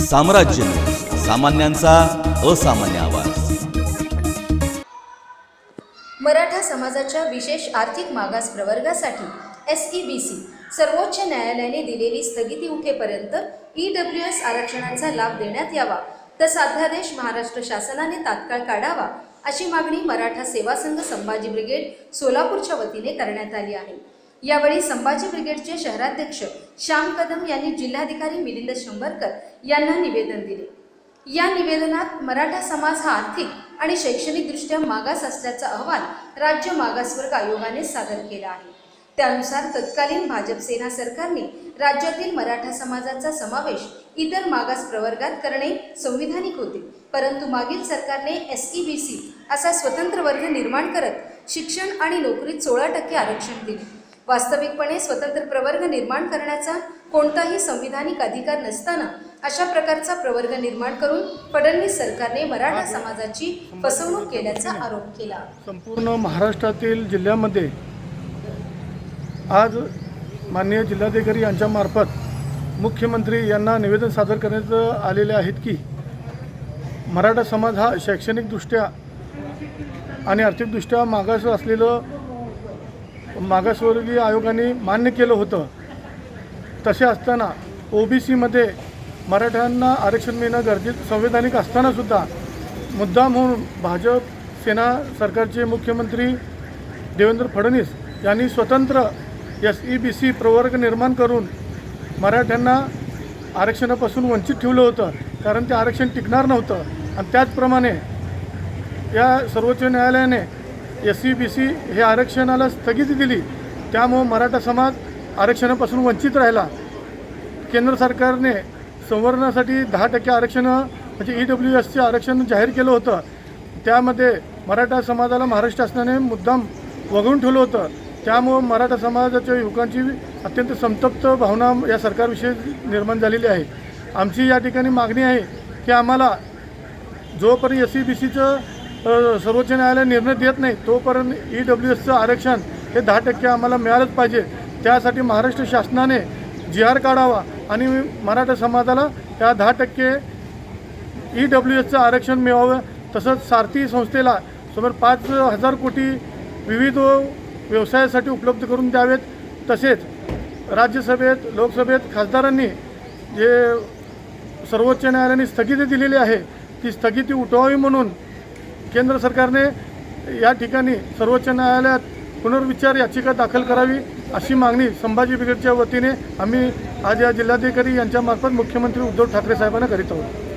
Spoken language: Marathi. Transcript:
साम्राज्य न्यूज, सामान्यांचा असामान्य आवाज। मराठा समाजाच्या विशेष आर्थिक मागास प्रवर्गासाठी SEBC सर्वोच्च न्यायालयाने दिलेली स्थगिती उठेपर्यंत EWS आरक्षणाचा लाभ देण्यात यावा, तसा अध्यादेश महाराष्ट्र शासनाने तात्काळ काढावा अशी मागणी मराठा सेवा संघ संभाजी ब्रिगेड सोलापूरच्या वतीने करण्यात आली आहे। यावेळी संभाजी ब्रिगेडचे शहराध्यक्ष श्याम कदम यांनी जिल्हाधिकारी मिलिंद शंभरकर यांना निवेदन दिले। या निवेदनात मराठा समाज हा आर्थिक आणि शैक्षणिकदृष्ट्या मागास असल्याचा अहवाल राज्य मागासवर्ग आयोगाने सादर केला आहे। त्यानुसार तत्कालीन भाजप सेना सरकारने राज्यातील मराठा समाजाचा समावेश इतर मागास प्रवर्गात करणे संविधानिक होते, परंतु मागील सरकारने SEBC असा स्वतंत्र वर्ग निर्माण करत शिक्षण आणि नोकरीत 16% आरक्षण दिले। वास्तविकपणे स्वतंत्र प्रवर्ग निर्माण करण्याचा कोणताही संविधानिक अधिकार नसताना अशा प्रकारचा प्रवर्ग निर्माण करून फडणवीस सरकारने मराठा समाजाची फसवणूक केल्याचा आरोप केला। संपूर्ण महाराष्ट्रातील जिल्ह्यामध्ये आज माननीय जिल्हाधिकारी यांच्या मार्फत मुख्यमंत्री यांना निवेदन सादर करण्यात आलेले आहेत की मराठा समाज हा शैक्षणिकदृष्ट्या आणि आर्थिकदृष्ट्या मागास असलेलं मागासवर्गीय आयोगाने मान्य केलं होतं। तसे असताना OBC मध्ये मराठ्यांना आरक्षण मिळणं गरजेचं संवैधानिक असतानासुद्धा मुद्दाम म्हणून भाजप सेना सरकारचे मुख्यमंत्री देवेंद्र फडणवीस यांनी स्वतंत्र SEBC प्रवर्ग निर्माण करून मराठ्यांना आरक्षणापासून वंचित ठेवलं होतं, कारण ते आरक्षण टिकणार नव्हतं। आणि त्याचप्रमाणे या सर्वोच्च न्यायालयाने SEBC हे आरक्षणाला स्थगिती दिली, त्यामुळे मराठा समाज आरक्षणापासून वंचित राहिला। केंद्र सरकारने संवर्धनासाठी 10% आरक्षण म्हणजे EWSचे आरक्षण जाहीर केलं होतं, त्यामध्ये मराठा समाजाला महाराष्ट्र शासनाने मुद्दाम वगळून ठेवलं होतं। त्यामुळे मराठा समाजाच्या युवकांची अत्यंत संतप्त भावना या सरकारविषयी निर्माण झालेली आहे। आमची या ठिकाणी मागणी आहे की आम्हाला जोपर्यंत SEBCचं सर्वोच्च न्यायालय निर्णय देत नाही तोपर्यंत EWSचं आरक्षण हे 10% आम्हाला मिळालंच पाहिजे। त्यासाठी महाराष्ट्र शासनाने GR काढावा आणि मराठा समाजाला त्या 10% EWSचं आरक्षण मिळावं। तसंच सारथी संस्थेला सुमारे 5,000 कोटी विविध व्यवसायासाठी उपलब्ध करून द्यावेत। तसेच राज्यसभेत लोकसभेत खासदारांनी जे सर्वोच्च न्यायालयाने स्थगिती दिलेली आहे ती स्थगिती उठवावी म्हणून केंद्र सरकारने या ठिकाणी सर्वोच्च न्यायालयात पुनर्विचार याचिका दाखल करावी अशी मागणी संभाजी ब्रिगेडच्या वतीने आम्ही आज या जिल्हाधिकारी यांच्या मार्फत मुख्यमंत्री उद्धव ठाकरे साहेबांना करीत आहोत।